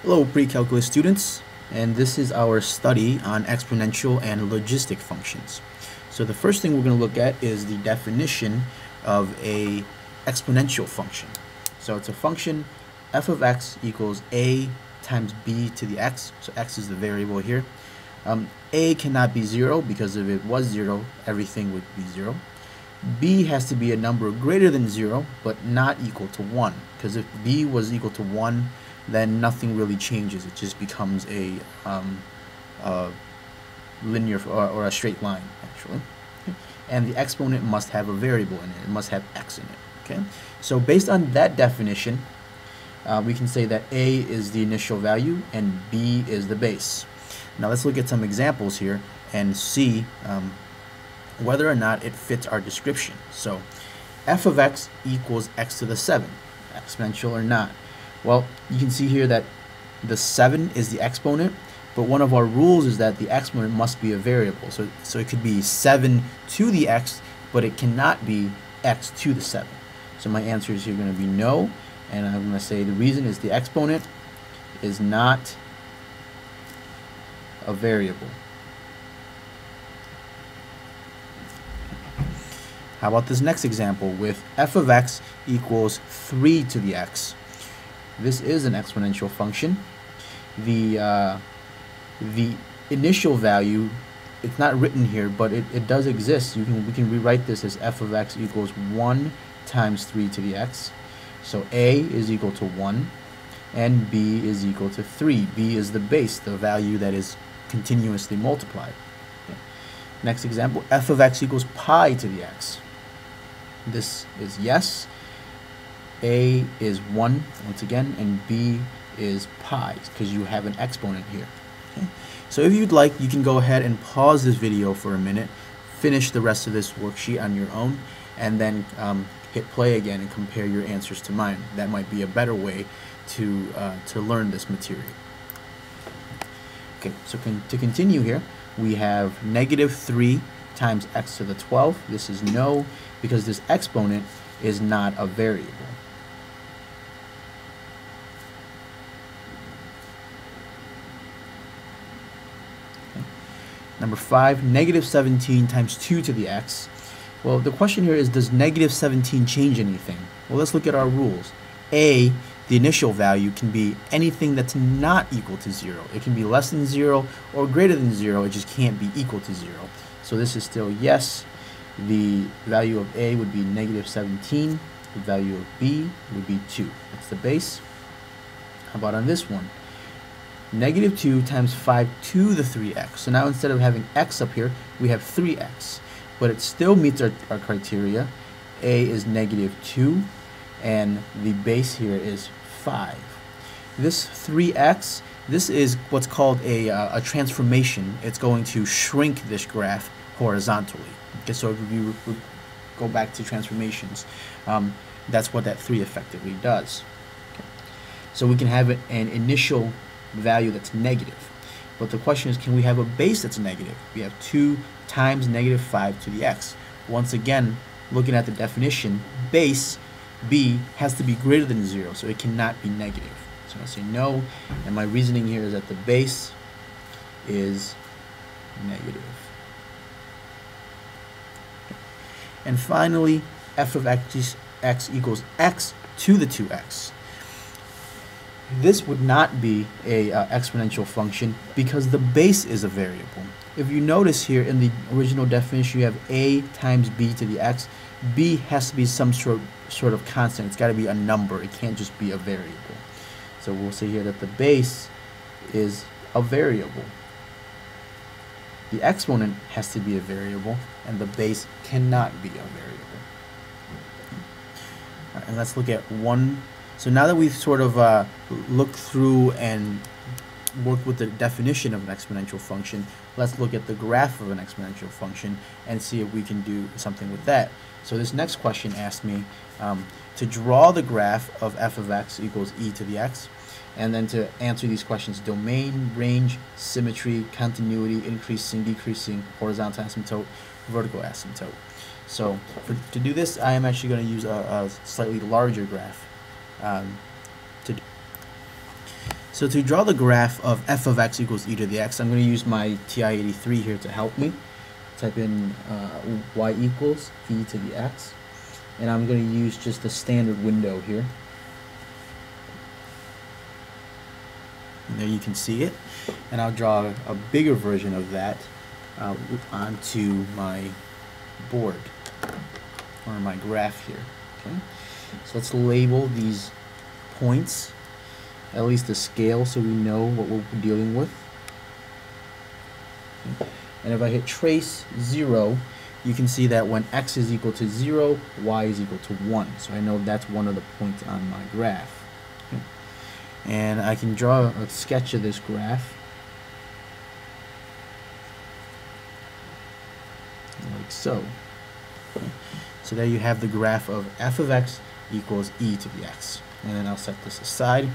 Hello pre-calculus students, and this is our study on exponential and logistic functions. So the first thing we're going to look at is the definition of a exponential function. So it's a function f of x equals a times b to the x, so x is the variable here. A cannot be 0 because if it was 0, everything would be 0. B has to be a number greater than 0 but not equal to 1, because if b was equal to 1, then nothing really changes. It just becomes a linear or a straight line, actually. Okay. And the exponent must have a variable in it. It must have x in it. Okay. So based on that definition, we can say that a is the initial value and b is the base. Now let's look at some examples here and see whether or not it fits our description. So f of x equals x to the 7, exponential or not. Well, you can see here that the 7 is the exponent, but one of our rules is that the exponent must be a variable. So it could be 7 to the x, but it cannot be x to the 7. So my answer is here going to be no, and I'm going to say the reason is the exponent is not a variable. How about this next example with f of x equals 3 to the x? This is an exponential function. The initial value, it's not written here, but it does exist. We can rewrite this as f of x equals 1 times 3 to the x. So a is equal to 1, and b is equal to 3. b is the base, the value that is continuously multiplied. Okay. Next example, f of x equals pi to the x. This is yes. A is 1 once again, and b is pi because you have an exponent here. Okay. So if you'd like, you can go ahead and pause this video for a minute, finish the rest of this worksheet on your own, and then hit play again and compare your answers to mine. That might be a better way to learn this material. Okay, so to continue here, we have negative 3 times x to the 12. This is no, because this exponent is not a variable. Number 5, negative 17 times 2 to the x. Well, the question here is, does negative 17 change anything? Well, let's look at our rules. A, the initial value, can be anything that's not equal to 0. It can be less than 0 or greater than 0. It just can't be equal to 0. So this is still yes. The value of A would be negative 17. The value of B would be 2. That's the base. How about on this one? Negative 2 times 5 to the 3x. So now instead of having x up here, we have 3x. But it still meets our criteria. A is negative 2, and the base here is 5. This 3x, this is what's called a transformation. It's going to shrink this graph horizontally. Okay, so if we go back to transformations, that's what that 3 effectively does. Okay. So we can have an initial value that's negative, but the question is, can we have a base that's negative? We have 2 times negative 5 to the x. Once again, looking at the definition, base b has to be greater than 0, so it cannot be negative. So I say no, and my reasoning here is that the base is negative. And finally, f of x equals x to the 2x. This would not be a exponential function because the base is a variable. If you notice here in the original definition, you have a times b to the x. B has to be some sort of constant. It's got to be a number. It can't just be a variable. So we'll say here that the base is a variable. The exponent has to be a variable, and the base cannot be a variable. All right, and let's look at one. So now that we've sort of looked through and worked with the definition of an exponential function, let's look at the graph of an exponential function and see if we can do something with that. So this next question asked me to draw the graph of f of x equals e to the x, and then to answer these questions: domain, range, symmetry, continuity, increasing, decreasing, horizontal asymptote, vertical asymptote. So to do this, I am actually going to use a slightly larger graph. So to draw the graph of f of x equals e to the x, I'm going to use my TI-83 here to help me. Type in y equals e to the x, and I'm going to use just the standard window here. And there you can see it, and I'll draw a bigger version of that onto my board or my graph here. Okay, so let's label these points, at least the scale, so we know what we're dealing with. Okay. And if I hit trace 0, you can see that when x is equal to 0, y is equal to 1. So I know that's one of the points on my graph. Okay. And I can draw a sketch of this graph like so. Okay. So there you have the graph of f of x equals e to the x. And then I'll set this aside.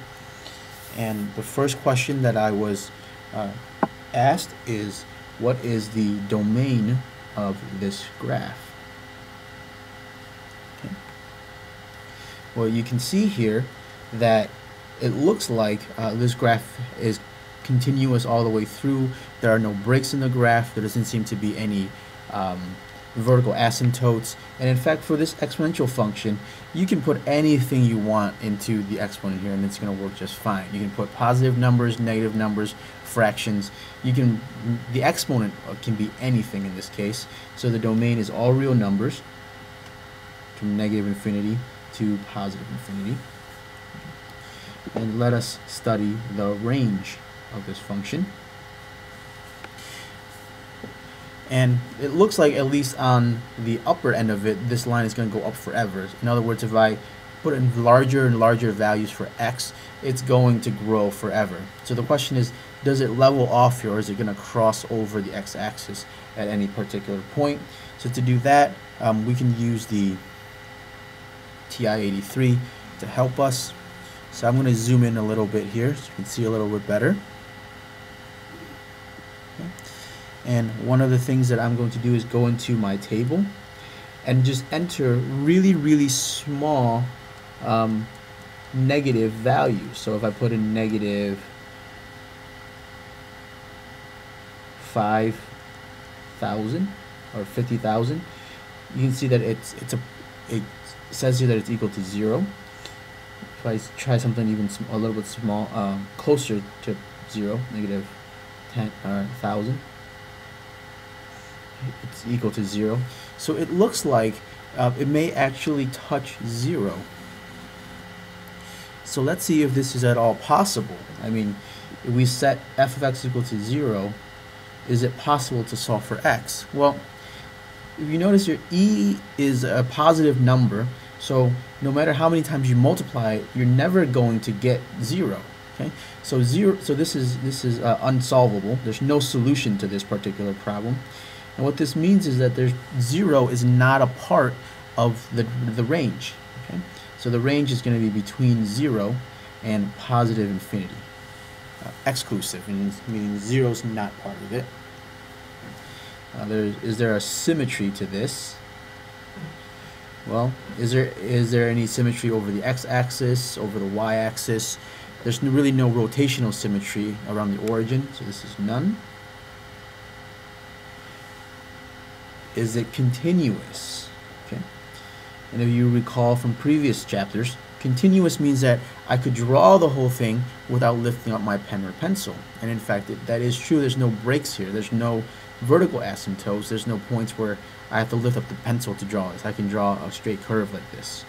And the first question that I was asked is, what is the domain of this graph? Okay. Well, you can see here that it looks like this graph is continuous all the way through. There are no breaks in the graph. There doesn't seem to be any vertical asymptotes. And in fact, for this exponential function, you can put anything you want into the exponent here and it's going to work just fine. You can put positive numbers, negative numbers, fractions. The exponent can be anything in this case. So the domain is all real numbers from negative infinity to positive infinity. And let us study the range of this function. And it looks like, at least on the upper end of it, this line is going to go up forever. In other words, if I put in larger and larger values for x, it's going to grow forever. So the question is, does it level off here, or is it going to cross over the x-axis at any particular point? So to do that, we can use the TI-83 to help us. So I'm going to zoom in a little bit here so you can see a little bit better. Okay. And one of the things that I'm going to do is go into my table and just enter really, really small negative values. So if I put in negative 5,000 or 50,000, you can see that it says here that it's equal to 0. If I try something even a little bit small, closer to 0, negative 10,000. It's equal to 0. So it looks like it may actually touch 0. So let's see if this is at all possible. I mean, if we set f of x equal to 0, is it possible to solve for x? Well, if you notice here, e is a positive number, so no matter how many times you multiply it, you're never going to get 0. Okay, so this is unsolvable. There's no solution to this particular problem. And what this means is that 0 is not a part of the range. Okay? So the range is going to be between 0 and positive infinity. Exclusive, meaning 0 is not part of it. Is there a symmetry to this? Well, is there any symmetry over the x-axis, over the y-axis? There's really no rotational symmetry around the origin, so this is none. Is it continuous? Okay. And if you recall from previous chapters, continuous means that I could draw the whole thing without lifting up my pen or pencil. And in fact, that is true. There's no breaks here. There's no vertical asymptotes. There's no points where I have to lift up the pencil to draw this. I can draw a straight curve like this.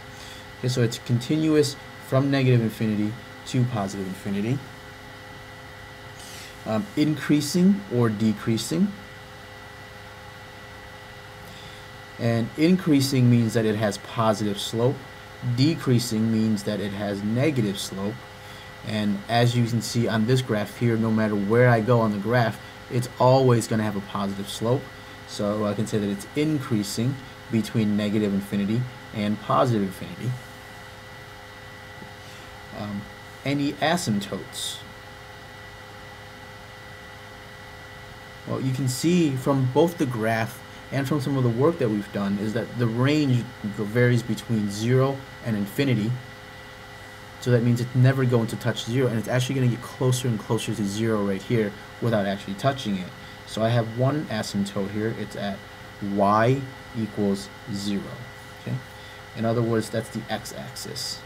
Okay, so it's continuous from negative infinity to positive infinity. Increasing or decreasing. And increasing means that it has positive slope. Decreasing means that it has negative slope. And as you can see on this graph here, no matter where I go on the graph, it's always going to have a positive slope. So I can say that it's increasing between negative infinity and positive infinity. Any asymptotes? Well, you can see from both the graph and from some of the work that we've done is that the range varies between 0 and infinity So that means it's never going to touch 0, and it's actually going to get closer and closer to 0 right here without actually touching it. So I have one asymptote here. It's at y equals 0. Okay? In other words, that's the x-axis.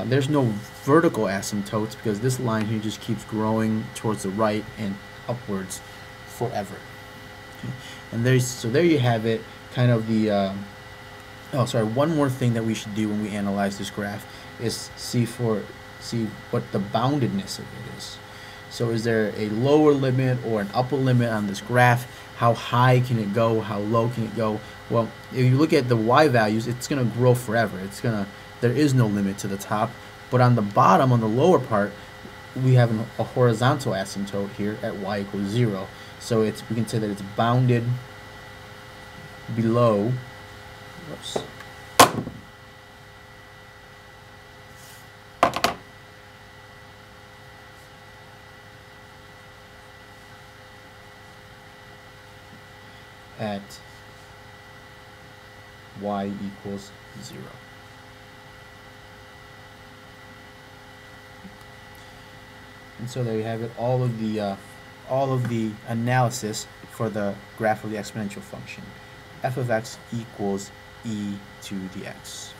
There's no vertical asymptotes because this line here just keeps growing towards the right and upwards forever. Okay? And there you have it, kind of the oh, sorry, one more thing that we should do when we analyze this graph is see what the boundedness of it is. So is there a lower limit or an upper limit on this graph? How high can it go? How low can it go? Well, if you look at the y values, it's going to grow forever. There is no limit to the top. But on the bottom, on the lower part, we have a horizontal asymptote here at y equals 0. So we can say that it's bounded below. Whoops. At y equals 0. And so there you have it, all of the analysis for the graph of the exponential function. F of x equals e to the x.